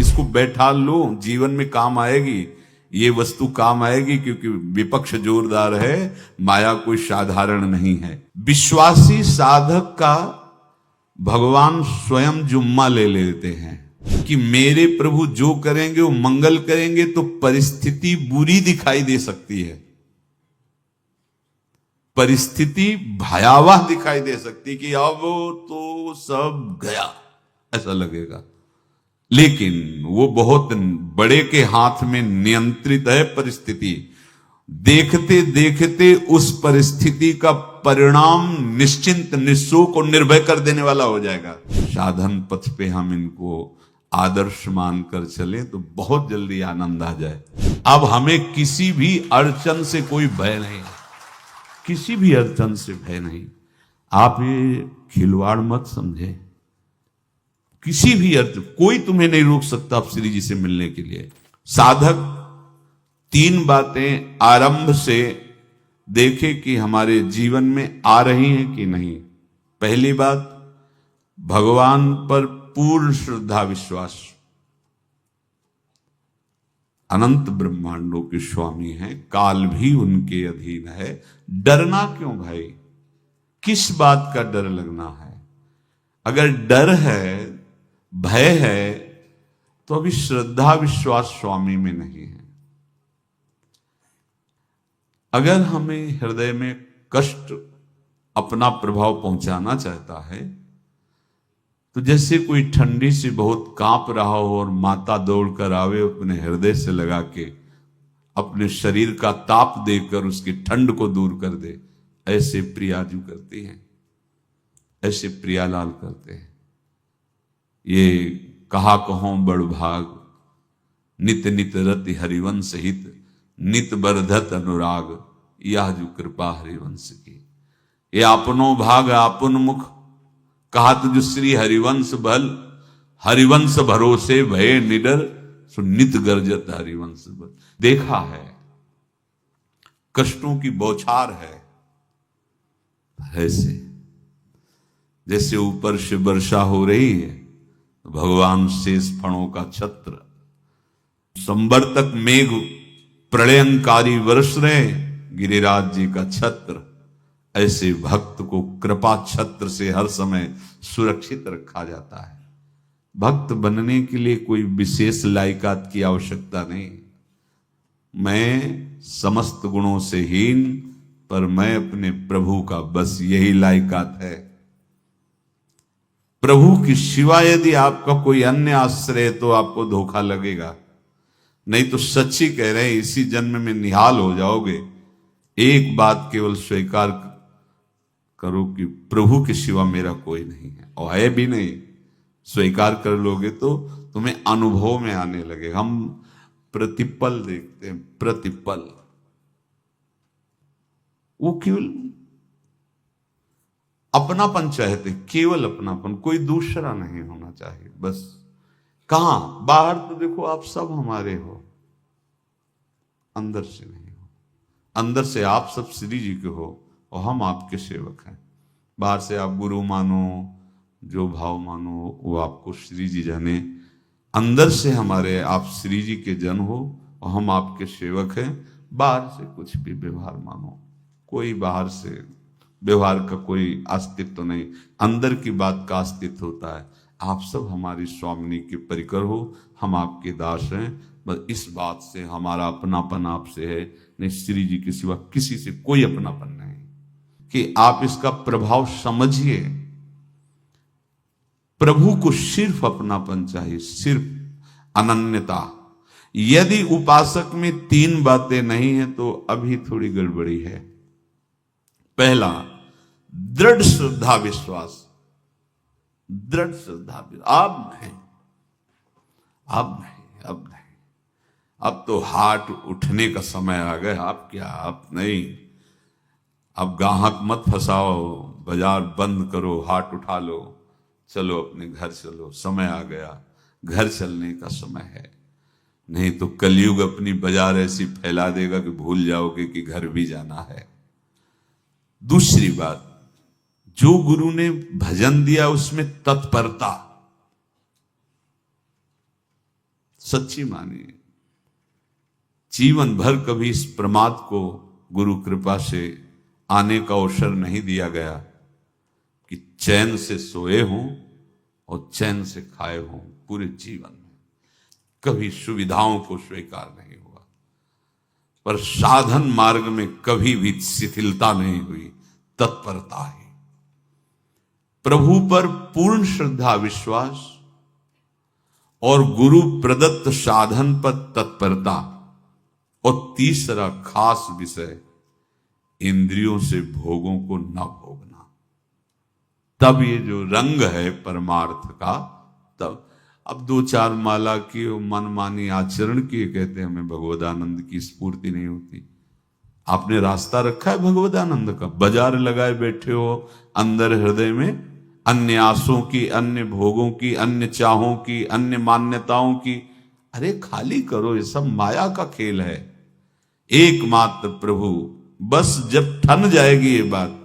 इसको बैठा लो, जीवन में काम आएगी, ये वस्तु काम आएगी, क्योंकि विपक्ष जोरदार है, माया कोई साधारण नहीं है। विश्वासी साधक का भगवान स्वयं जुम्मा ले लेते हैं कि मेरे प्रभु जो करेंगे वो मंगल करेंगे। तो परिस्थिति बुरी दिखाई दे सकती है, परिस्थिति भयावह दिखाई दे सकती कि अब तो सब गया, ऐसा लगेगा, लेकिन वो बहुत बड़े के हाथ में नियंत्रित है परिस्थिति। देखते देखते उस परिस्थिति का परिणाम निश्चिंत, निःशोक और निर्भय कर देने वाला हो जाएगा। साधन पथ पे हम इनको आदर्श मानकर चले तो बहुत जल्दी आनंद आ जाए। अब हमें किसी भी अड़चन से कोई भय नहीं, किसी भी अड़चन से भय नहीं। आप ये खिलवाड़ मत समझे, किसी भी अर्थ कोई तुम्हें नहीं रोक सकता आप श्री जी से मिलने के लिए। साधक 3 बातें आरंभ से देखे कि हमारे जीवन में आ रही हैं कि नहीं। पहली बात, भगवान पर पूर्ण श्रद्धा विश्वास। अनंत ब्रह्मांडों के स्वामी हैं, काल भी उनके अधीन है। डरना क्यों भाई, किस बात का डर लगना है? अगर डर है, भय है, तो अभी श्रद्धा विश्वास स्वामी में नहीं है। अगर हमें हृदय में कष्ट अपना प्रभाव पहुंचाना चाहता है, तो जैसे कोई ठंडी से बहुत कांप रहा हो और माता दौड़कर आवे, अपने हृदय से लगा के अपने शरीर का ताप देकर उसकी ठंड को दूर कर दे, ऐसे प्रियाजू करती हैं, ऐसे प्रियालाल करते हैं। ये कहा कहो बड़ भाग, नित नित रति हरिवंश हित, नित बरधत अनुराग, यह जो कृपा हरिवंश की। ये आपनो भाग आपन मुख, कहा तुझ श्री हरिवंश बल, हरिवंश भरोसे भय निडर, सो नित गर्जत हरिवंश बल। देखा है, कष्टों की बौछार है, ऐसे जैसे ऊपर से वर्षा हो रही है, भगवान शेष फणों का छत्र, संवर्तक मेघ प्रलयंकारी वर्ष रहे, गिरिराज जी का छत्र। ऐसे भक्त को कृपा छत्र से हर समय सुरक्षित रखा जाता है। भक्त बनने के लिए कोई विशेष लायकात की आवश्यकता नहीं। मैं समस्त गुणों से हीन, पर मैं अपने प्रभु का, बस यही लायकात है। प्रभु की सिवा यदि आपका कोई अन्य आश्रय है तो आपको धोखा लगेगा। नहीं तो सच्ची कह रहे हैं, इसी जन्म में निहाल हो जाओगे। एक बात केवल स्वीकार करो कि प्रभु के सिवा मेरा कोई नहीं है, और है भी नहीं। स्वीकार कर लोगे तो तुम्हें अनुभव में आने लगेगा। हम प्रतिपल देखते हैं, प्रतिपल, वो केवल अपनापन चाहते, केवल अपनापन, कोई दूसरा नहीं होना चाहिए। बस कहां बाहर तो देखो आप सब हमारे हो, अंदर से नहीं हो। अंदर से आप सब श्री जी के हो और हम आपके सेवक हैं। बाहर से आप गुरु मानो, जो भाव मानो, वो आपको श्री जी जाने। अंदर से हमारे आप श्री जी के जन हो और हम आपके सेवक हैं। बाहर से कुछ भी व्यवहार मानो, कोई बाहर से व्यवहार का कोई अस्तित्व नहीं, अंदर की बात का अस्तित्व होता है। आप सब हमारी स्वामिनी के परिकर हो, हम आपके दास हैं। बस इस बात से हमारा अपनापन आपसे है, नहीं श्री जी के सिवा किसी से कोई अपनापन नहीं। कि आप इसका प्रभाव समझिए। प्रभु को सिर्फ अपनापन चाहिए, सिर्फ अनन्यता। यदि उपासक में 3 बातें नहीं है तो अभी थोड़ी गड़बड़ी है। पहला, दृढ़ श्रद्धा विश्वास। दृढ़ श्रद्धा, अब नहीं, अब नहीं, अब नहीं, अब तो हाथ उठने का समय आ गया। अब क्या, अब नहीं, अब गाहक मत फंसाओ, बाजार बंद करो, हाथ उठा लो, चलो अपने घर चलो, समय आ गया, घर चलने का समय है। नहीं तो कलयुग अपनी बाजार ऐसी फैला देगा कि भूल जाओगे कि घर भी जाना है। दूसरी बात, जो गुरु ने भजन दिया उसमें तत्परता। सच्ची मानिए। जीवन भर कभी इस प्रमाद को गुरु कृपा से आने का अवसर नहीं दिया गया कि चैन से सोए हों और चैन से खाए हों। पूरे जीवन में कभी सुविधाओं को स्वीकार नहीं हुआ, पर साधन मार्ग में कभी भी शिथिलता नहीं हुई, तत्परता ही। प्रभु पर पूर्ण श्रद्धा विश्वास और गुरु प्रदत्त साधन पर तत्परता, और तीसरा खास विषय इंद्रियों से भोगों को न भोगना। तब ये जो रंग है परमार्थ का, तब अब 2-4 माला की मनमानी आचरण की कहते हैं हमें भगवदानंद की स्फूर्ति नहीं होती। आपने रास्ता रखा है भगवदानंद का, बाजार लगाए बैठे हो अंदर हृदय में, अन्य आसों की, अन्य भोगों की, अन्य चाहों की, अन्य मान्यताओं की। अरे खाली करो, ये सब माया का खेल है। एकमात्र प्रभु, बस जब ठन जाएगी ये बात।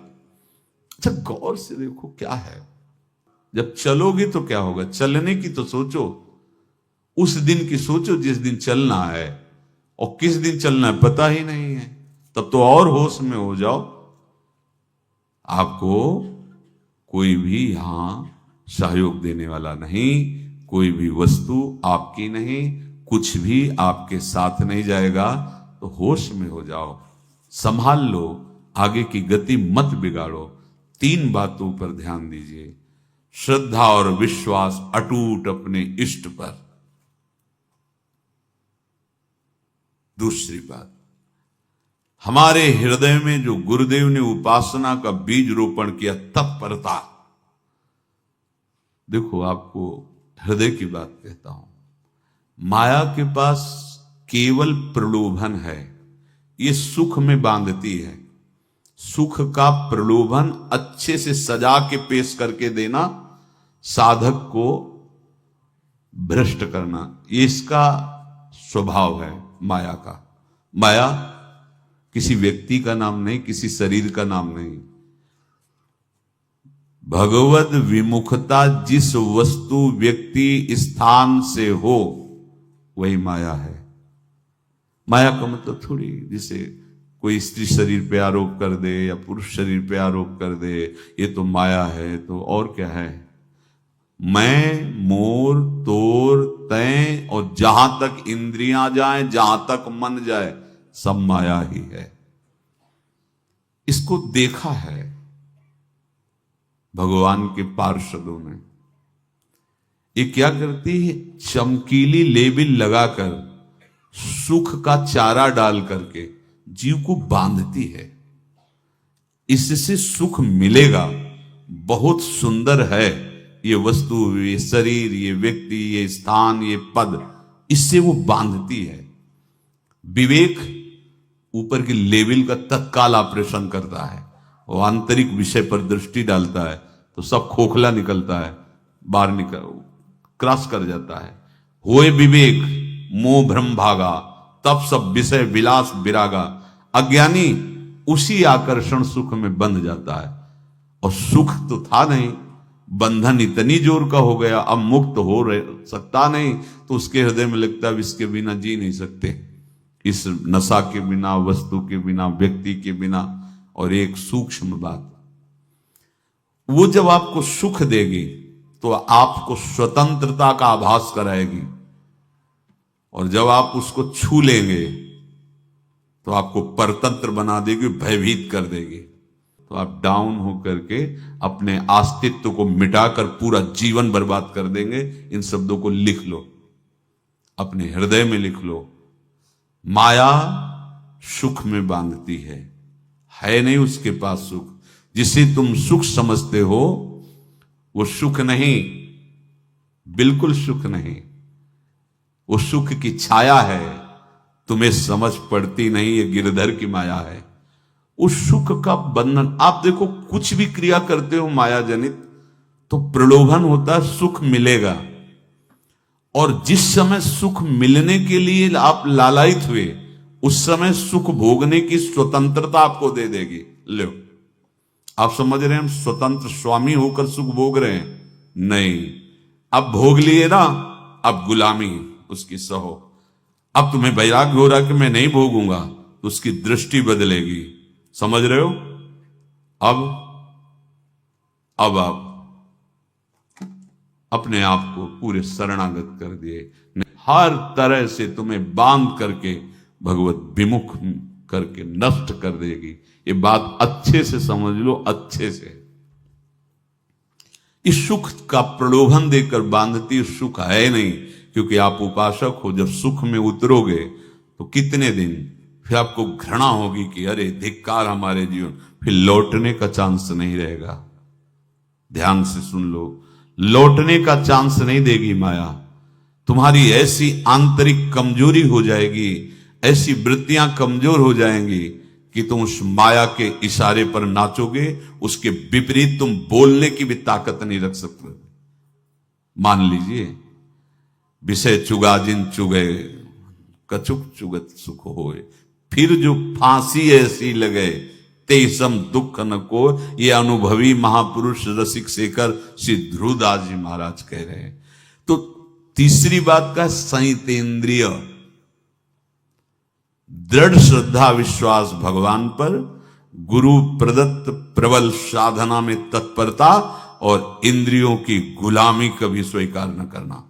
अच्छा गौर से देखो क्या है, जब चलोगे तो क्या होगा, चलने की तो सोचो, उस दिन की सोचो जिस दिन चलना है, और किस दिन चलना है पता ही नहीं है, तब तो और होश में हो जाओ। आपको कोई भी यहां सहयोग देने वाला नहीं, कोई भी वस्तु आपकी नहीं, कुछ भी आपके साथ नहीं जाएगा। तो होश में हो जाओ, संभाल लो, आगे की गति मत बिगाड़ो। 3 बातों पर ध्यान दीजिए। श्रद्धा और विश्वास अटूट अपने इष्ट पर। दूसरी बात, हमारे हृदय में जो गुरुदेव ने उपासना का बीज रोपण किया, तत्परता। देखो आपको हृदय की बात कहता हूं, माया के पास केवल प्रलोभन है, ये सुख में बांधती है। सुख का प्रलोभन अच्छे से सजा के पेश करके देना, साधक को भ्रष्ट करना, ये इसका स्वभाव है माया का। माया किसी व्यक्ति का नाम नहीं, किसी शरीर का नाम नहीं। भगवद विमुखता जिस वस्तु व्यक्ति स्थान से हो वही माया है। माया का मतलब थोड़ी जैसे कोई स्त्री शरीर पे आरोप कर दे या पुरुष शरीर पे आरोप कर दे, ये तो माया है, तो और क्या है। मैं, मोर, तोर, तय और जहां तक इंद्रियां जाएं, जहां तक मन जाए, सब माया ही है। इसको देखा है भगवान के पार्षदों ने। ये क्या करती है, चमकीली लेबिल लगाकर सुख का चारा डाल करके जीव को बांधती है। इससे सुख मिलेगा, बहुत सुंदर है ये वस्तु, ये शरीर, ये व्यक्ति, ये स्थान, ये पद, इससे वो बांधती है। विवेक ऊपर की लेवल का तत्काल ऑपरेशन करता है, वो आंतरिक विषय पर दृष्टि डालता है तो सब खोखला निकलता है, बाहर निकल क्रॉस कर जाता है। होए विवेक मोह भ्रम भागा, तब सब विषय विलास विरागा। अज्ञानी उसी आकर्षण सुख में बंध जाता है, और सुख तो था नहीं, बंधन इतनी जोर का हो गया, अब मुक्त हो सकता नहीं, तो उसके हृदय में लगता है इसके बिना जी नहीं सकते, इस नशा के बिना, वस्तु के बिना, व्यक्ति के बिना। और एक सूक्ष्म बात, वो जब आपको सुख देगी तो आपको स्वतंत्रता का आभास कराएगी, और जब आप उसको छू लेंगे तो आपको परतंत्र बना देगी, भयभीत कर देगी। तो आप डाउन होकर के अपने अस्तित्व को मिटाकर पूरा जीवन बर्बाद कर देंगे। इन शब्दों को लिख लो, अपने हृदय में लिख लो। माया सुख में बांधती है नहीं उसके पास सुख। जिसे तुम सुख समझते हो वो सुख नहीं, बिल्कुल सुख नहीं, वो सुख की छाया है, तुम्हें समझ पड़ती नहीं, ये गिरधर की माया है। उस सुख का बंधन, आप देखो कुछ भी क्रिया करते हो माया जनित तो प्रलोभन होता है, सुख मिलेगा। और जिस समय सुख मिलने के लिए आप लालायित हुए, उस समय सुख भोगने की स्वतंत्रता आपको दे देगी। लो, आप समझ रहे हैं हम स्वतंत्र स्वामी होकर सुख भोग रहे हैं? नहीं, अब भोग लिए ना, अब गुलामी, उसकी सहो। अब तुम्हें वैराग्य हो रहा कि मैं नहीं भोगूंगा, तो उसकी दृष्टि बदलेगी। समझ रहे हो? अब आप अपने आप को पूरे शरणागत कर दिए, हर तरह से तुम्हें बांध करके भगवत विमुख करके नष्ट कर देगी। ये बात अच्छे से समझ लो, अच्छे से। इस सुख का प्रलोभन देकर बांधती सुख है नहीं, क्योंकि आप उपासक हो। जब सुख में उतरोगे तो कितने दिन फिर आपको घृणा होगी कि अरे धिक्कार हमारे जीवन, फिर लौटने का चांस नहीं रहेगा। ध्यान से सुन लो, लौटने का चांस नहीं देगी माया। तुम्हारी ऐसी आंतरिक कमजोरी हो जाएगी, ऐसी वृत्तियां कमजोर हो जाएंगी कि तुम उस माया के इशारे पर नाचोगे, उसके विपरीत तुम बोलने की भी ताकत नहीं रख सकते। मान लीजिए, विषय चुगा जिन चुगे, कछुक चुगत सुख होए, फिर जो फांसी ऐसी लगे तेसम दुख न को। ये अनुभवी महापुरुष रसिक शेखर श्री ध्रुवदास जी महाराज कह रहे हैं। तो तीसरी बात का संयतेंद्रिय, दृढ़ श्रद्धा विश्वास भगवान पर, गुरु प्रदत्त प्रबल साधना में तत्परता, और इंद्रियों की गुलामी कभी स्वीकार न करना।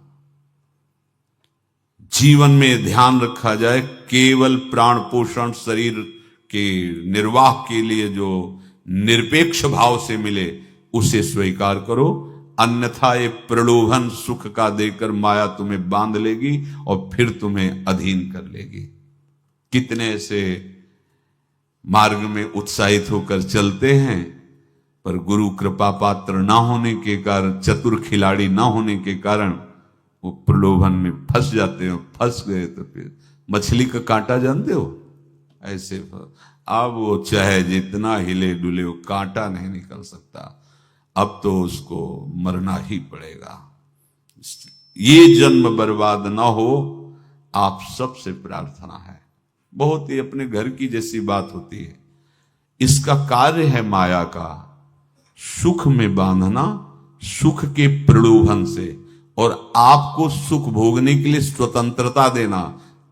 जीवन में ध्यान रखा जाए, केवल प्राण पोषण शरीर के निर्वाह के लिए जो निरपेक्ष भाव से मिले उसे स्वीकार करो, अन्यथा ये प्रलोभन सुख का देकर माया तुम्हें बांध लेगी और फिर तुम्हें अधीन कर लेगी। कितने ऐसे मार्ग में उत्साहित होकर चलते हैं, पर गुरु कृपा पात्र ना होने के कारण, चतुर खिलाड़ी ना होने के कारण वो प्रलोभन में फंस जाते हैं। फंस गए तो फिर मछली का कांटा जानते हो, ऐसे अब वो चाहे जितना हिले डुले, वो कांटा नहीं निकल सकता। अब तो उसको मरना ही पड़ेगा। ये जन्म बर्बाद ना हो, आप सबसे प्रार्थना है। बहुत ही अपने घर की जैसी बात होती है। इसका कार्य है माया का सुख में बांधना, सुख के प्रलोभन से, और आपको सुख भोगने के लिए स्वतंत्रता देना।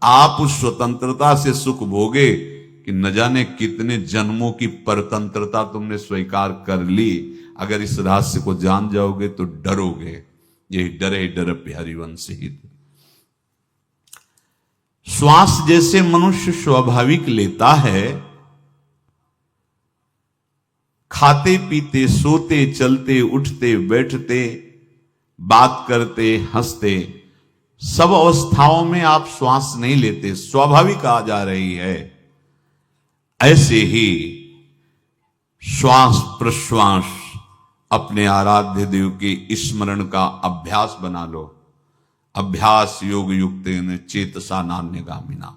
आप उस स्वतंत्रता से सुख भोगे कि न जाने कितने जन्मों की परतंत्रता तुमने स्वीकार कर ली। अगर इस रहस्य को जान जाओगे तो डरोगे। यही डरे डर हरिवंश हित। श्वास जैसे मनुष्य स्वाभाविक लेता है, खाते पीते सोते चलते उठते बैठते बात करते हंसते, सब अवस्थाओं में आप श्वास नहीं लेते, स्वाभाविक आ जा रही है। ऐसे ही श्वास प्रश्वास अपने आराध्य देव के स्मरण का अभ्यास बना लो। अभ्यास योग युक्तेन चेतसा नान्यगामिना।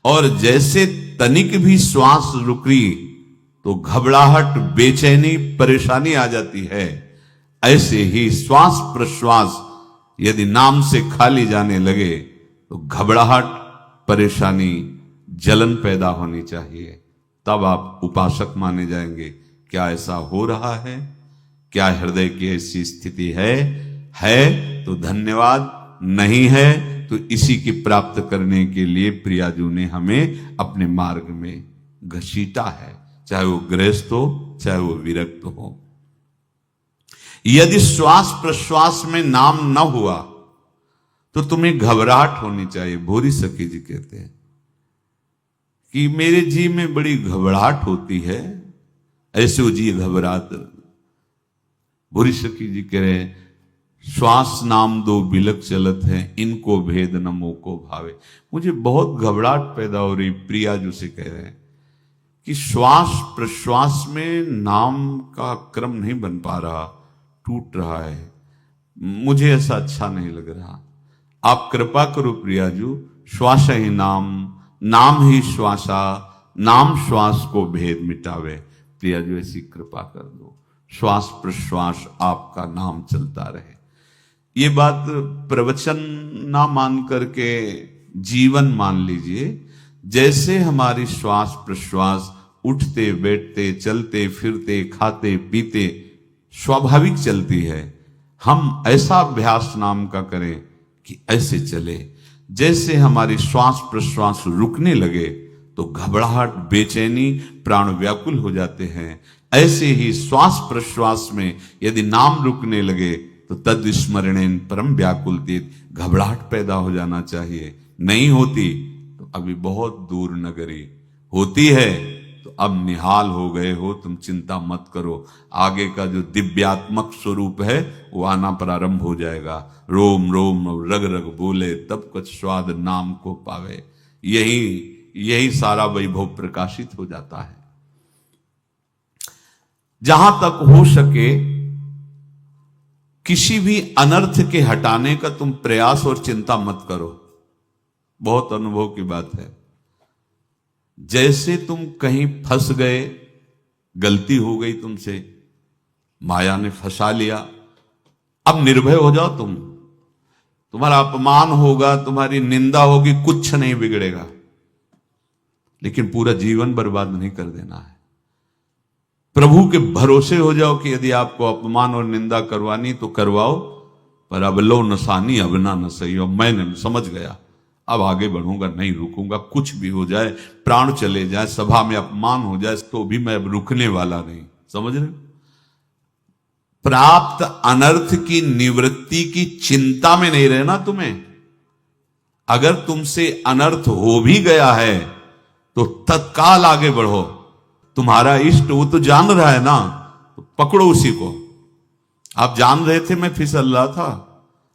और जैसे तनिक भी श्वास रुकी तो घबराहट, बेचैनी, परेशानी आ जाती है, ऐसे ही श्वास प्रश्वास यदि नाम से खाली जाने लगे तो घबराहट, परेशानी, जलन पैदा होनी चाहिए। तब आप उपासक माने जाएंगे। क्या ऐसा हो रहा है? क्या हृदय की ऐसी स्थिति है तो धन्यवाद, नहीं है तो इसी की प्राप्त करने के लिए प्रियाजू ने हमें अपने मार्ग में घसीटा है, चाहे वो गृहस्थ हो चाहे वो विरक्त हो। यदि श्वास प्रश्वास में नाम न हुआ तो तुम्हें घबराहट होनी चाहिए। भूरी सखी जी कहते हैं कि मेरे जी में बड़ी घबराहट होती है, ऐसे वो जी घबरात। भूरी सखी जी कह रहे हैं, श्वास नाम दो बिलक चलत है, इनको भेद न मोको भावे। मुझे बहुत घबराहट पैदा हो रही। प्रिया जो से कह रहे हैं कि श्वास प्रश्वास में नाम का क्रम नहीं बन पा रहा, टूट रहा है, मुझे ऐसा अच्छा नहीं लग रहा। आप कृपा करो प्रियाजू, श्वास ही नाम, नाम ही श्वासा, नाम श्वास को भेद मिटावे। प्रियाजू ऐसी कृपा कर दो, श्वास प्रश्वास आपका नाम चलता रहे। ये बात प्रवचन ना मान करके जीवन मान लीजिए। जैसे हमारी श्वास प्रश्वास उठते बैठते चलते फिरते खाते पीते स्वाभाविक चलती है, हम ऐसा अभ्यास नाम का करें कि ऐसे चले। जैसे हमारी श्वास प्रश्वास रुकने लगे तो घबराहट, बेचैनी, प्राण व्याकुल हो जाते हैं, ऐसे ही श्वास प्रश्वास में यदि नाम रुकने लगे तो तद स्मरणेन परम व्याकुलतीत, घबराहट पैदा हो जाना चाहिए। नहीं होती तो अभी बहुत दूर नगरी, होती है तो अब निहाल हो गए हो, तुम चिंता मत करो। आगे का जो दिव्यात्मक स्वरूप है वो आना प्रारंभ हो जाएगा। रोम रोम रग रग बोले तब कुछ स्वाद नाम को पावे, यही सारा वैभव प्रकाशित हो जाता है। जहां तक हो सके किसी भी अनर्थ के हटाने का तुम प्रयास और चिंता मत करो। बहुत अनुभव की बात है। जैसे तुम कहीं फंस गए, गलती हो गई तुमसे, माया ने फंसा लिया, अब निर्भय हो जाओ तुम। तुम्हारा अपमान होगा, तुम्हारी निंदा होगी, कुछ नहीं बिगड़ेगा, लेकिन पूरा जीवन बर्बाद नहीं कर देना है। प्रभु के भरोसे हो जाओ कि यदि आपको अपमान और निंदा करवानी तो करवाओ, पर अब लो नसानी अब ना न सही हो। मैंने समझ गया, अब आगे बढ़ूंगा, नहीं रुकूंगा। कुछ भी हो जाए, प्राण चले जाए, सभा में अपमान हो जाए, तो भी मैं अब रुकने वाला नहीं। समझ रहे? प्राप्त अनर्थ की निवृत्ति की चिंता में नहीं रहना तुम्हें। अगर तुमसे अनर्थ हो भी गया है तो तत्काल आगे बढ़ो। तुम्हारा इष्ट वो तो जान रहा है ना, तो पकड़ो उसी को। आप जान रहे थे मैं फिसल रहा था,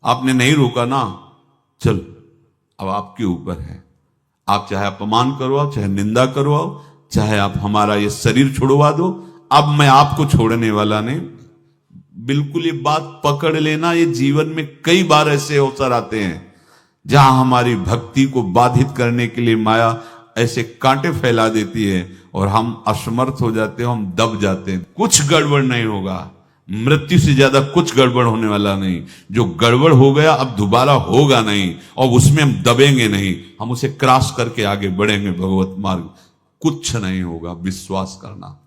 आपने नहीं रोका ना, चल अब आपके ऊपर है। आप चाहे अपमान करवाओ, चाहे निंदा करवाओ, चाहे आप हमारा ये शरीर छुड़वा दो, अब मैं आपको छोड़ने वाला नहीं। बिल्कुल ये बात पकड़ लेना। ये जीवन में कई बार ऐसे अवसर आते हैं जहां हमारी भक्ति को बाधित करने के लिए माया ऐसे कांटे फैला देती है और हम असमर्थ हो जाते हैं, हम दब जाते हैं। कुछ गड़बड़ नहीं होगा, मृत्यु से ज्यादा कुछ गड़बड़ होने वाला नहीं। जो गड़बड़ हो गया अब दोबारा होगा नहीं, और उसमें हम दबेंगे नहीं, हम उसे क्रॉस करके आगे बढ़ेंगे भगवत मार्ग। कुछ नहीं होगा, विश्वास करना।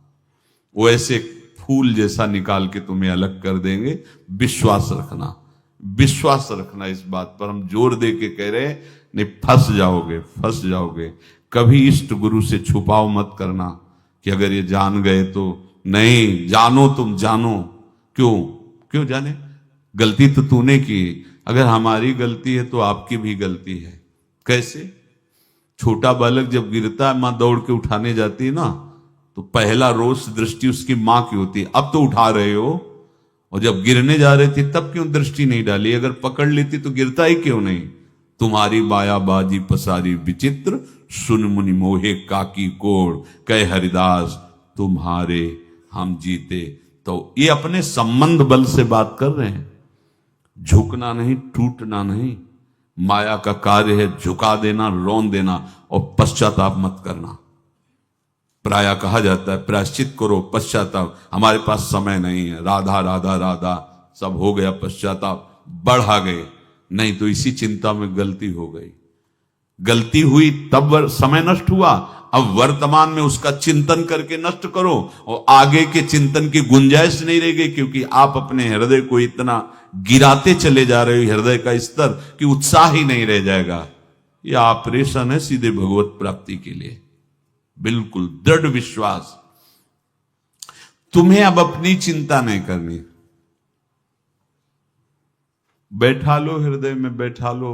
वो ऐसे फूल जैसा निकाल के तुम्हें अलग कर देंगे। विश्वास रखना, विश्वास रखना। इस बात पर हम जोर दे के कह रहे हैं, नहीं फंस जाओगे, फंस जाओगे। कभी इष्ट गुरु से छुपाव मत करना कि अगर ये जान गए तो। नहीं, जानो, तुम जानो। क्यों जाने? गलती तो तूने की। अगर हमारी गलती है तो आपकी भी गलती है। कैसे? छोटा बालक जब गिरता है, मां दौड़ के उठाने जाती है ना, तो पहला रोष दृष्टि उसकी मां की होती है। अब तो उठा रहे हो, और जब गिरने जा रहे थे तब क्यों दृष्टि नहीं डाली? अगर पकड़ लेती तो गिरता ही क्यों नहीं? तुम्हारी माया बाजी पसारी विचित्र, सुन मुनि मोहे काकी कोड़, कह हरिदास तुम्हारे हम जीते। तो ये अपने संबंध बल से बात कर रहे हैं। झुकना नहीं, टूटना नहीं। माया का कार्य है झुका देना, रौन देना, और पश्चाताप मत करना। प्रायः कहा जाता है प्रायश्चित करो, पश्चाताप। हमारे पास समय नहीं है। राधा राधा राधा सब हो गया, पश्चाताप बढ़ा गए। नहीं तो इसी चिंता में गलती हो गई, गलती हुई तब समय नष्ट हुआ। अब वर्तमान में उसका चिंतन करके नष्ट करो, और आगे के चिंतन की गुंजाइश नहीं रह गई, क्योंकि आप अपने हृदय को इतना गिराते चले जा रहे हो, हृदय का स्तर, कि उत्साह ही नहीं रह जाएगा। यह ऑपरेशन है सीधे भगवत प्राप्ति के लिए। बिल्कुल दृढ़ विश्वास। तुम्हें अब अपनी चिंता नहीं करनी। बैठा लो, हृदय में बैठा लो।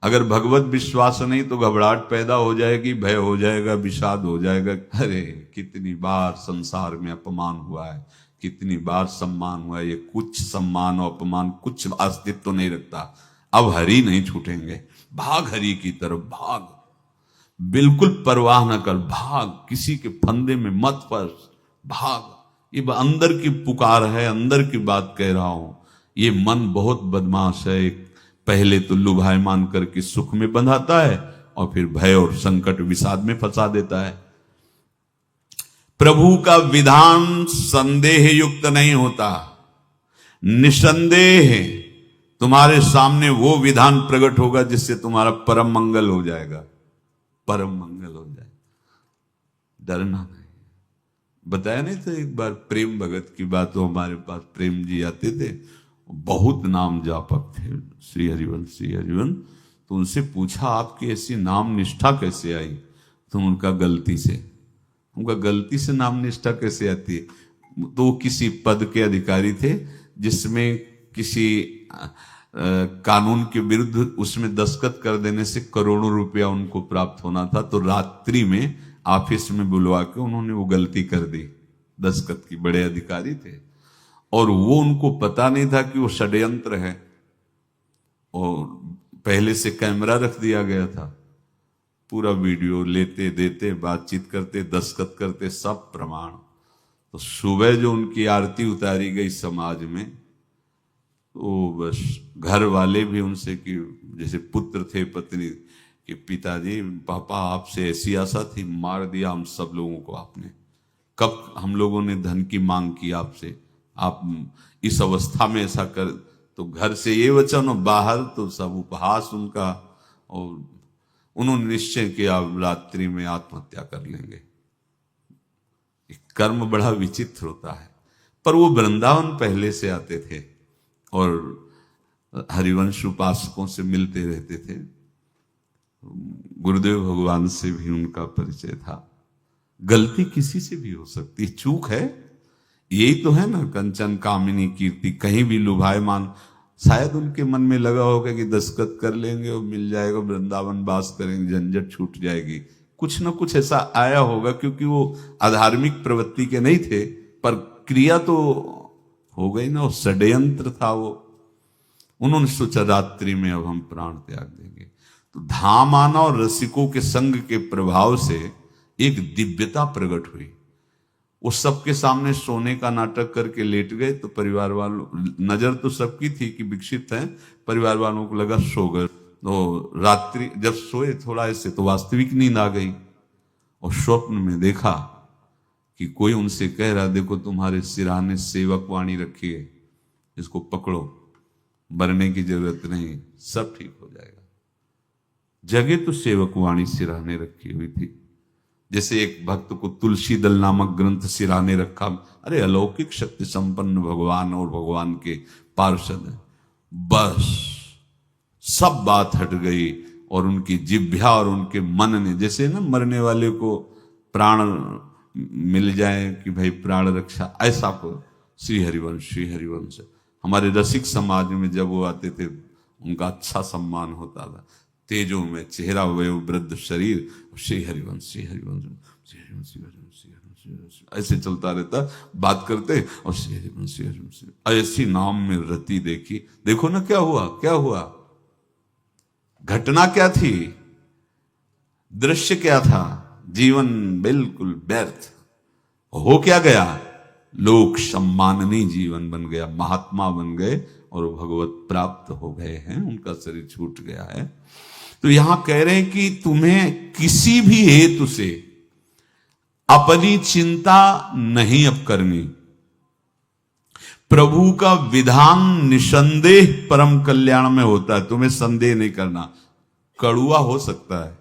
अगर भगवत विश्वास नहीं तो घबराहट पैदा हो जाएगी, भय हो जाएगा, विषाद हो जाएगा। अरे कितनी बार संसार में अपमान हुआ है, कितनी बार सम्मान हुआ है। ये कुछ सम्मान और अपमान कुछ अस्तित्व तो नहीं रखता। अब हरि नहीं छूटेंगे। भाग हरि की तरफ, भाग। बिल्कुल परवाह न कर, भाग। किसी के फंदे में मत फंस, भाग। ये अंदर की पुकार है, अंदर की बात कह रहा हूं। ये मन बहुत बदमाश है। पहले तो लुभायमान करके सुख में बंधाता है, और फिर भय और संकट विषाद में फंसा देता है। प्रभु का विधान संदेह युक्त नहीं होता। निसंदेह तुम्हारे सामने वो विधान प्रकट होगा जिससे तुम्हारा परम मंगल हो जाएगा, परम मंगल हो जाएगा। डरना नहीं। बताया नहीं था एक बार प्रेम भगत की बात। तो हमारे पास प्रेम जी आते थे, बहुत नाम जापक थे, श्री हरिवंश, श्री हरिवंश। तो उनसे पूछा आपकी ऐसी नाम निष्ठा कैसे आई? तो उनका गलती से। उनका गलती से नाम निष्ठा कैसे आती है? तो वो किसी पद के अधिकारी थे जिसमें किसी कानून के विरुद्ध उसमें दस्तखत कर देने से करोड़ों रुपया उनको प्राप्त होना था। तो रात्रि में ऑफिस में बुलवा के उन्होंने वो गलती कर दी दस्तखत की। बड़े अधिकारी थे और वो उनको पता नहीं था कि वो षड्यंत्र है, और पहले से कैमरा रख दिया गया था। पूरा वीडियो लेते देते, बातचीत करते, दस्तखत करते, सब प्रमाण। तो सुबह जो उनकी आरती उतारी गई समाज में, तो बस घर वाले भी उनसे कि जैसे पुत्र थे पत्नी कि पिताजी पापा आपसे ऐसी आशा थी, मार दिया हम सब लोगों को आपने। कब हम लोगों ने धन की मांग की आपसे, आप इस अवस्था में ऐसा कर। तो घर से ये वचन और बाहर तो सब उपहास उनका, और उन्होंने निश्चय किया रात्रि में आत्महत्या कर लेंगे। कर्म बड़ा विचित्र होता है। पर वो वृंदावन पहले से आते थे और हरिवंश उपासकों से मिलते रहते थे। गुरुदेव भगवान से भी उनका परिचय था। गलती किसी से भी हो सकती, चूक है, यही तो है ना। कंचन कामिनी कीर्ति, कहीं भी लुभायमान। शायद उनके मन में लगा होगा कि दस्तखत कर लेंगे और मिल जाएगा, वृंदावन वास करेंगे, झंझट छूट जाएगी। कुछ ना कुछ ऐसा आया होगा, क्योंकि वो अधार्मिक प्रवृत्ति के नहीं थे, पर क्रिया तो हो गई ना। वो षड्यंत्र था वो। उन्होंने सोचा रात्रि में अब हम प्राण त्याग देंगे। तो धाम आना और रसिकों के संग के प्रभाव से एक दिव्यता प्रकट हुई। वो सबके सामने सोने का नाटक करके लेट गए। तो परिवार वालों, नजर तो सबकी थी कि विकसित है, परिवार वालों को लगा सो गए। तो रात्रि जब सोए थोड़ा ऐसे, तो वास्तविक नींद आ गई और स्वप्न में देखा कि कोई उनसे कह रहा, देखो तुम्हारे सिरहाने सेवक वाणी रखी है, इसको पकड़ो, मरने की जरूरत नहीं, सब ठीक हो जाएगा। जगह तो सेवक वाणी सिरहाने रखी हुई थी। जैसे एक भक्त को तुलसी दल नामक ग्रंथ सिरहाने रखा। अरे अलौकिक शक्ति संपन्न भगवान और भगवान के पार्षद हैं। बस सब बात हट गई और उनकी जिह्वा और उनके मन ने, जैसे ना मरने वाले को प्राण मिल जाए कि भाई प्राण रक्षा, ऐसा को श्री हरिवंश हमारे रसिक समाज में जब वो आते थे उनका अच्छा सम्मान होता था। तेजो में चेहरा, वयो वृद्ध शरीर, श्री हरिवंश ऐसे चलता रहता, बात करते और श्री हरिवंश ऐसी नाम में रति देखी। देखो ना क्या हुआ, घटना क्या थी, दृश्य क्या था। जीवन बिल्कुल व्यर्थ हो क्या गया, लोक सम्माननीय जीवन बन गया, महात्मा बन गए और भगवत प्राप्त हो गए हैं, उनका शरीर छूट गया है। तो यहां कह रहे हैं कि तुम्हें किसी भी हेतु से अपनी चिंता नहीं अब करनी। प्रभु का विधान निसंदेह परम कल्याण में होता है, तुम्हें संदेह नहीं करना। कड़ुआ हो सकता है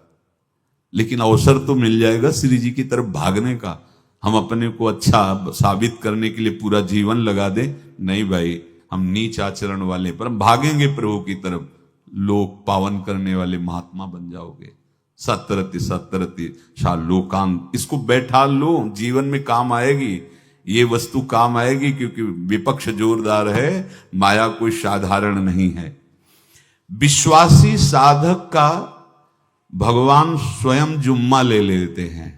लेकिन अवसर तो मिल जाएगा श्री जी की तरफ भागने का। हम अपने को अच्छा साबित करने के लिए पूरा जीवन लगा दें, नहीं भाई, हम नीच आचरण वाले पर हम भागेंगे प्रभु की तरफ, लोक पावन करने वाले महात्मा बन जाओगे। सतरति शाह लोकांत, इसको बैठा लो, जीवन में काम आएगी, ये वस्तु काम आएगी, क्योंकि विपक्ष जोरदार है, माया कोई साधारण नहीं है। विश्वासी साधक का भगवान स्वयं जुम्मा ले लेते हैं।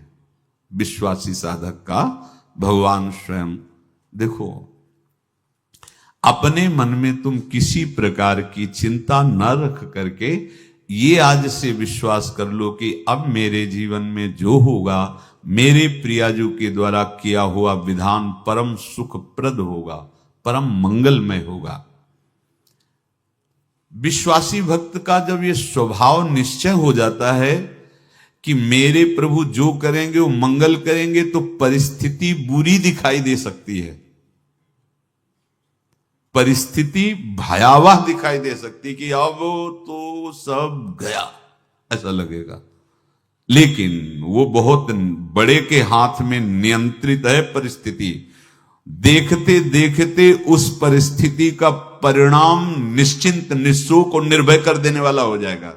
विश्वासी साधक का भगवान स्वयं, देखो अपने मन में तुम किसी प्रकार की चिंता न रख करके ये आज से विश्वास कर लो कि अब मेरे जीवन में जो होगा, मेरे प्रियाजू के द्वारा किया हुआ विधान परम सुखप्रद होगा, परम मंगलमय होगा। विश्वासी भक्त का जब ये स्वभाव निश्चय हो जाता है कि मेरे प्रभु जो करेंगे वो मंगल करेंगे, तो परिस्थिति बुरी दिखाई दे सकती है, परिस्थिति भयावह दिखाई दे सकती कि अब तो सब गया, ऐसा लगेगा। लेकिन वो बहुत बड़े के हाथ में नियंत्रित है परिस्थिति। देखते देखते उस परिस्थिति का परिणाम निश्चिंत, निःशोक और निर्भय कर देने वाला हो जाएगा।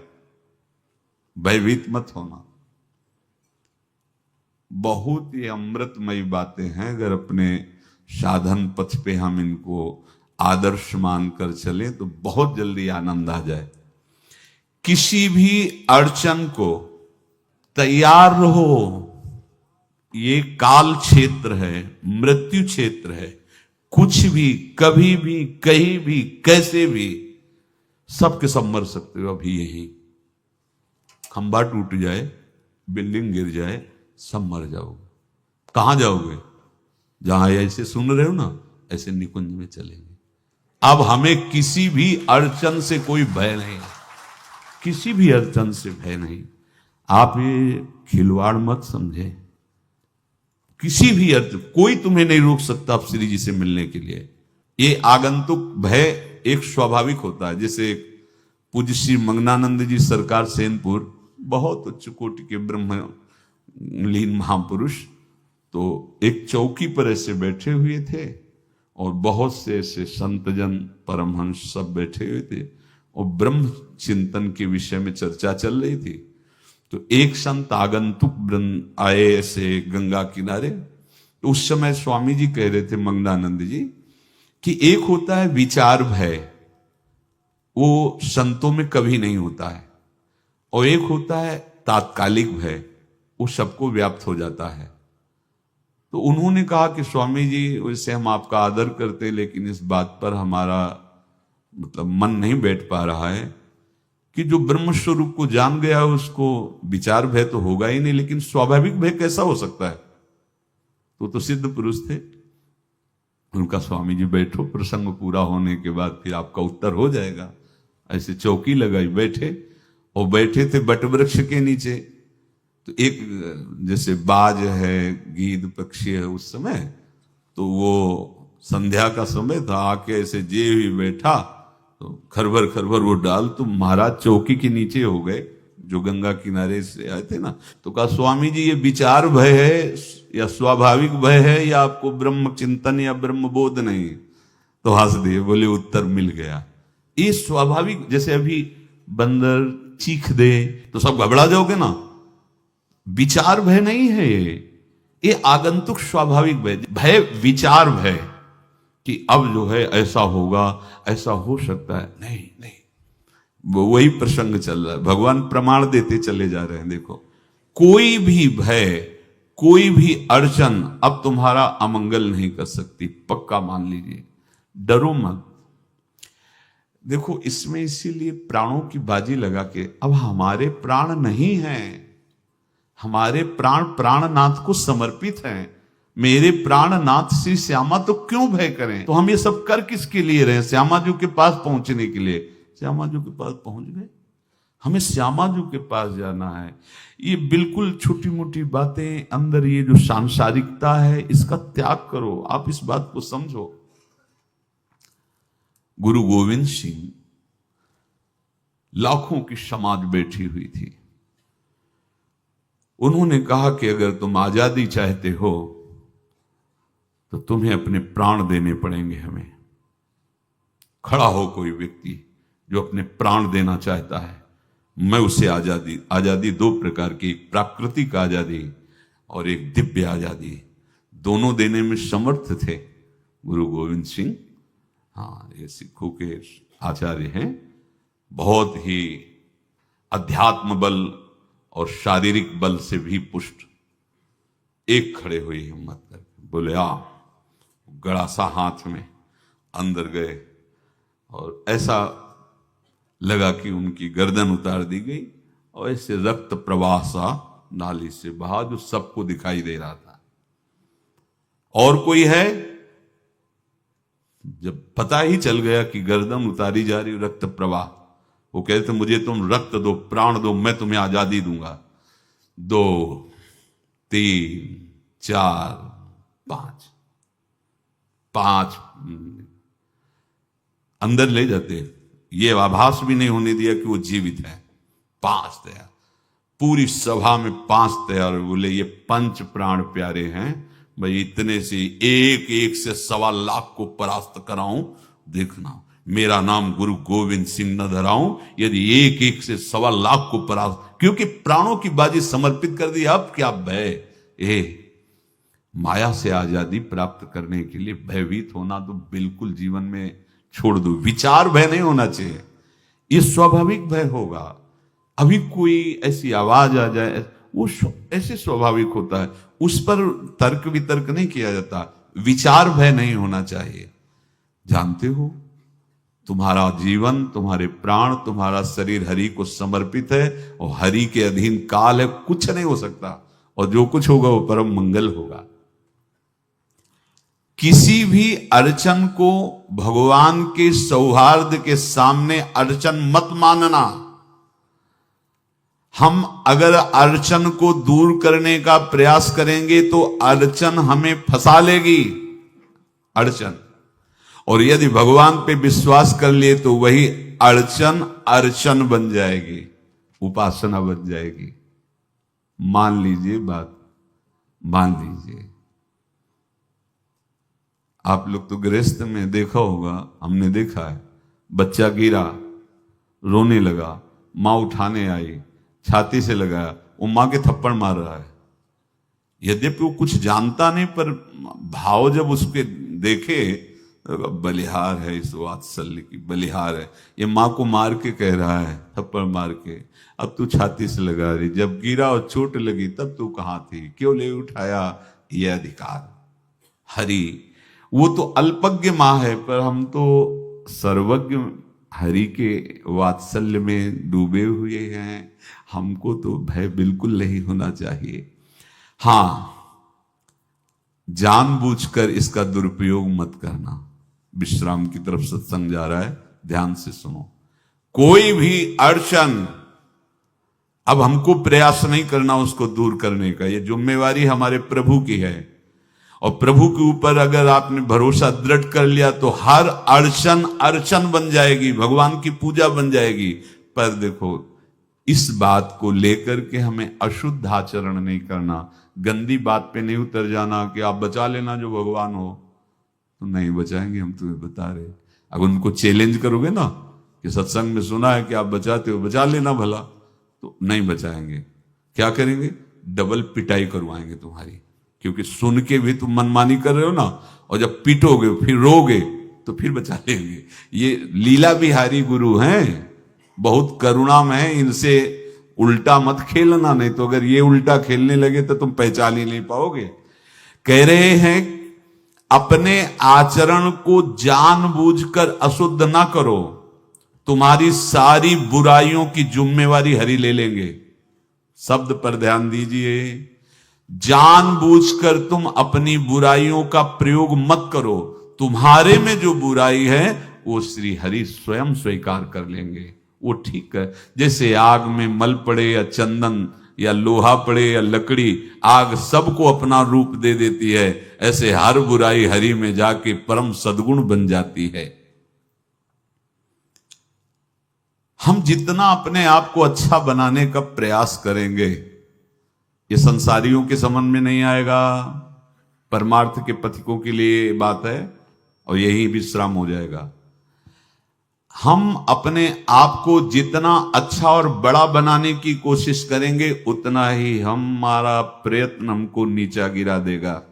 भयभीत मत होना। बहुत ही अमृतमयी बातें हैं, अगर अपने साधन पथ पे हम इनको आदर्श मानकर चले तो बहुत जल्दी आनंद आ जाए। किसी भी अड़चन को तैयार रहो, ये काल क्षेत्र है, मृत्यु क्षेत्र है। कुछ भी, कभी भी, कहीं भी, कैसे भी, सबके सब मर सकते हो। अभी यही खंबा टूट जाए, बिल्डिंग गिर जाए, सब मर जाओगे। कहां जाओगे? जहां ऐसे सुन रहे हो ना, ऐसे निकुंज में चलेंगे। अब हमें किसी भी अड़चन से कोई भय नहीं, किसी भी अड़चन से भय नहीं। आप ये खिलवाड़ मत समझे। किसी भी अर्थ कोई तुम्हें नहीं रोक सकता आप श्री जी से मिलने के लिए। ये आगंतुक भय एक स्वाभाविक होता है। जैसे पूज्य श्री मंगनानंद जी सरकार सेनपुर, बहुत उच्च कोटि के ब्रह्मलीन महापुरुष, तो एक चौकी पर ऐसे बैठे हुए थे और बहुत से ऐसे संतजन परमहंस सब बैठे हुए थे और ब्रह्म चिंतन के विषय में चर्चा चल रही थी। तो एक संत आगंतुक आए ऐसे गंगा किनारे। तो उस समय स्वामी जी कह रहे थे मंगनानंद जी कि एक होता है विचार भय, वो संतों में कभी नहीं होता है, और एक होता है तात्कालिक भय, वो सबको व्याप्त हो जाता है। तो उन्होंने कहा कि स्वामी जी, वैसे हम आपका आदर करते, लेकिन इस बात पर हमारा मतलब मन नहीं बैठ पा रहा है कि जो ब्रह्म स्वरूप को जान गया है उसको विचार भय तो होगा ही नहीं, लेकिन स्वाभाविक भय कैसा हो सकता है? तो सिद्ध पुरुष थे। उनका स्वामी जी बैठो, प्रसंग पूरा होने के बाद फिर आपका उत्तर हो जाएगा। ऐसे चौकी लगाई, बैठे, और बैठे थे बटवृक्ष के नीचे। तो एक जैसे बाज है, गीद पक्षी है, उस समय तो वो संध्या का समय था, आके ऐसे जे भी बैठा तो खरबर खरबर वो डाल, तो महाराज चौकी के नीचे हो गए, जो गंगा किनारे से आए थे ना। तो कहा स्वामी जी, ये विचार भय है या स्वाभाविक भय है, या आपको ब्रह्म चिंतन या ब्रह्म बोध नहीं? तो हंस दिए, बोले उत्तर मिल गया। ये स्वाभाविक, जैसे अभी बंदर चीख दे तो सब घबरा जाओगे ना, विचार भय नहीं है ये आगंतुक स्वाभाविक भय। भय विचार भय कि अब जो है ऐसा होगा, ऐसा हो सकता है, नहीं नहीं, वही प्रसंग चल रहा है। भगवान प्रमाण देते चले जा रहे हैं। देखो, कोई भी भय, कोई भी अड़चन अब तुम्हारा अमंगल नहीं कर सकती, पक्का मान लीजिए, डरो मत। देखो, इसमें इसीलिए प्राणों की बाजी लगा के, अब हमारे प्राण नहीं हैं, हमारे प्राण प्राणनाथ को समर्पित हैं। मेरे प्राणनाथ श्री श्यामा, तो क्यों भय करें? तो हम ये सब कर किसके लिए रहे? श्यामा जी के पास पहुंचने के लिए। श्यामा जी के पास पहुंच गए, हमें श्यामा जी के पास जाना है। ये बिल्कुल छोटी मोटी बातें, अंदर ये जो सांसारिकता है, इसका त्याग करो। आप इस बात को समझो। गुरु गोविंद सिंह, लाखों की समाज बैठी हुई थी। उन्होंने कहा कि अगर तुम आजादी चाहते हो तो तुम्हें अपने प्राण देने पड़ेंगे हमें। खड़ा हो कोई व्यक्ति जो अपने प्राण देना चाहता है, मैं उसे आजादी। आजादी दो प्रकार की, एक प्राकृतिक आजादी और एक दिव्य आजादी, दोनों देने में समर्थ थे गुरु गोविंद सिंह। हाँ, ये सिखों के आचार्य हैं, बहुत ही अध्यात्म बल और शारीरिक बल से भी पुष्ट। एक खड़े हुए हिम्मत करके बोले, आ। गड़ा सा हाथ में अंदर गए और ऐसा लगा कि उनकी गर्दन उतार दी गई और ऐसे रक्त प्रवाह सा नाली से बहा, जो सबको दिखाई दे रहा था। और कोई है? जब पता ही चल गया कि गर्दन उतारी जा रही, रक्त प्रवाह, वो कहते मुझे तुम रक्त दो, प्राण दो, मैं तुम्हें आजादी दूंगा। 2 3 4 5 अंदर ले जाते, ये आभास भी नहीं होने दिया कि वो जीवित है। 5 तैयार, पूरी सभा में 5 तैयार। बोले ये पंच प्राण प्यारे हैं भाई, इतने से एक एक से 1.25 लाख को परास्त कराऊं, देखना। मेरा नाम गुरु गोविंद सिंह न धराऊं, यदि एक एक से 1.25 को परास्त, क्योंकि प्राणों की बाजी समर्पित कर दी। अब क्या भय? माया से आजादी प्राप्त करने के लिए भयभीत होना तो बिल्कुल जीवन में छोड़ दो। विचार भय नहीं होना चाहिए, ये स्वाभाविक भय होगा। अभी कोई ऐसी आवाज आ जाए, वो ऐसे स्वाभाविक होता है, उस पर तर्क वितर्क नहीं किया जाता। विचार भय नहीं होना चाहिए। जानते हो, तुम्हारा जीवन, तुम्हारे प्राण, तुम्हारा शरीर हरि को समर्पित है और हरि के अधीन काल है, कुछ नहीं हो सकता, और जो कुछ होगा वो परम मंगल होगा। किसी भी अड़चन को भगवान के सौहार्द के सामने अड़चन मत मानना। हम अगर अड़चन को दूर करने का प्रयास करेंगे तो अड़चन हमें फंसा लेगी, अड़चन। और यदि भगवान पे विश्वास कर लिए तो वही अड़चन अर्चन बन जाएगी, उपासना बन जाएगी। मान लीजिए बात, मान लीजिए आप लोग तो गृहस्थ में देखा होगा, हमने देखा है, बच्चा गिरा, रोने लगा, मां उठाने आई, छाती से लगाया, वो मां के थप्पड़ मार रहा है। यद्यपि वो कुछ जानता नहीं, पर भाव जब उसके देखे, बलिहार है, इस वात्सल्य की बलिहार है, ये मां को मार के कह रहा है, थप्पड़ मार के, अब तू छाती से लगा रही, जब गिरा और चोट लगी तब तू कहां थी, क्यों ले उठाया? ये अधिकार हरि, वो तो अल्पज्ञ मां है, पर हम तो सर्वज्ञ हरि के वात्सल्य में डूबे हुए हैं। हमको तो भय बिल्कुल नहीं होना चाहिए। हां, जानबूझकर इसका दुरुपयोग मत करना। विश्राम की तरफ सत्संग जा रहा है, ध्यान से सुनो। कोई भी अड़चन, अब हमको प्रयास नहीं करना उसको दूर करने का, ये जिम्मेवारी हमारे प्रभु की है। और प्रभु के ऊपर अगर आपने भरोसा दृढ़ कर लिया तो हर अड़चन अर्चन बन जाएगी, भगवान की पूजा बन जाएगी। पर देखो, इस बात को लेकर के हमें अशुद्ध आचरण नहीं करना, गंदी बात पे नहीं उतर जाना कि आप बचा लेना जो भगवान हो। तो नहीं बचाएंगे, हम तुम्हें बता रहे। अगर उनको चैलेंज करोगे ना कि सत्संग में सुना है कि आप बचाते हो, बचा लेना भला, तो नहीं बचाएंगे। क्या करेंगे? डबल पिटाई करवाएंगे तुम्हारी, क्योंकि सुन के भी तुम मनमानी कर रहे हो ना, और जब पीटोगे फिर रोगे तो फिर बचा लेंगे। ये लीला बिहारी गुरु हैं, बहुत करुणा में है, इनसे उल्टा मत खेलना, नहीं तो अगर ये उल्टा खेलने लगे तो तुम पहचान ही नहीं पाओगे। कह रहे हैं अपने आचरण को जानबूझकर अशुद्ध ना करो, तुम्हारी सारी बुराइयों की जिम्मेवारी हरि ले लेंगे। शब्द पर ध्यान दीजिए, जानबूझकर तुम अपनी बुराइयों का प्रयोग मत करो, तुम्हारे में जो बुराई है वो श्री हरि स्वयं स्वीकार कर लेंगे। वो ठीक है, जैसे आग में मल पड़े या चंदन या लोहा पड़े या लकड़ी, आग सबको अपना रूप दे देती है, ऐसे हर बुराई हरि में जाके परम सद्गुण बन जाती है। हम जितना अपने आप को अच्छा बनाने का प्रयास करेंगे, ये संसारियों के समझ में नहीं आएगा, परमार्थ के पथिकों के लिए बात है, और यही विश्राम हो जाएगा। हम अपने आप को जितना अच्छा और बड़ा बनाने की कोशिश करेंगे, उतना ही हमारा प्रयत्न हमको नीचा गिरा देगा।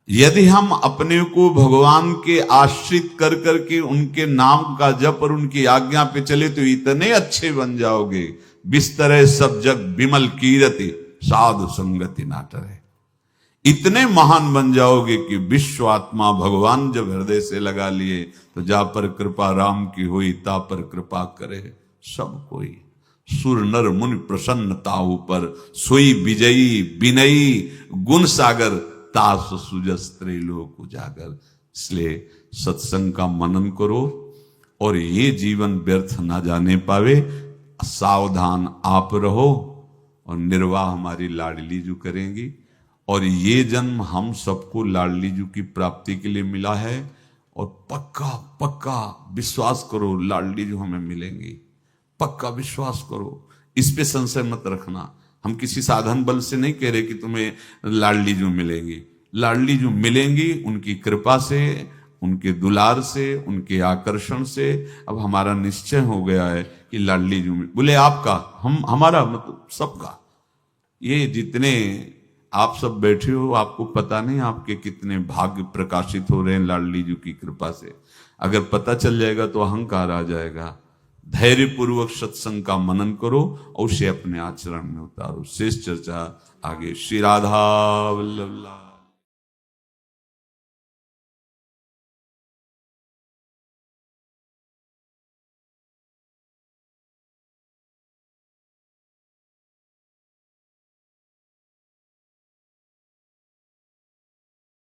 यदि हम अपने को भगवान के आश्रित कर करके उनके नाम का जप और उनकी आज्ञा पे चले तो इतने अच्छे बन जाओगे, बिस्तरे सब जग विमल कीरति साधु संगति नाटर है। इतने महान बन जाओगे कि विश्व आत्मा भगवान जब हृदय से लगा लिए तो जा पर कृपा राम की हुई, ता पर कृपा करे सब कोई। सुर नर मुनि प्रसन्नता ऊपर, सोई विजयी विनयी गुण सागर, तास सुजस त्रैलोक उजागर। इसलिए सत्संग का मनन करो और ये जीवन व्यर्थ ना जाने पावे। सावधान आप रहो, और निर्वाह हमारी लाडली जू करेंगी। और ये जन्म हम सबको लाडली जू की प्राप्ति के लिए मिला है, और पक्का पक्का विश्वास करो लाडली जू हमें मिलेंगी। पक्का विश्वास करो, इस पे संशय मत रखना। हम किसी साधन बल से नहीं कह रहे कि तुम्हें लाडली जू मिलेंगी। लाडली जू मिलेंगी उनकी कृपा से, उनके दुलार से, उनके आकर्षण से अब हमारा निश्चय हो गया है कि लाडली जी में बोले आपका, हमारा मतलब सबका। ये जितने आप सब बैठे हो, आपको पता नहीं आपके कितने भाग्य प्रकाशित हो रहे हैं लाडली जी की कृपा से। अगर पता चल जाएगा तो अहंकार आ जाएगा। धैर्य पूर्वक सत्संग का मनन करो और उसे अपने आचरण में उतारो। शेष चर्चा आगे। श्री राधा वल्लभ।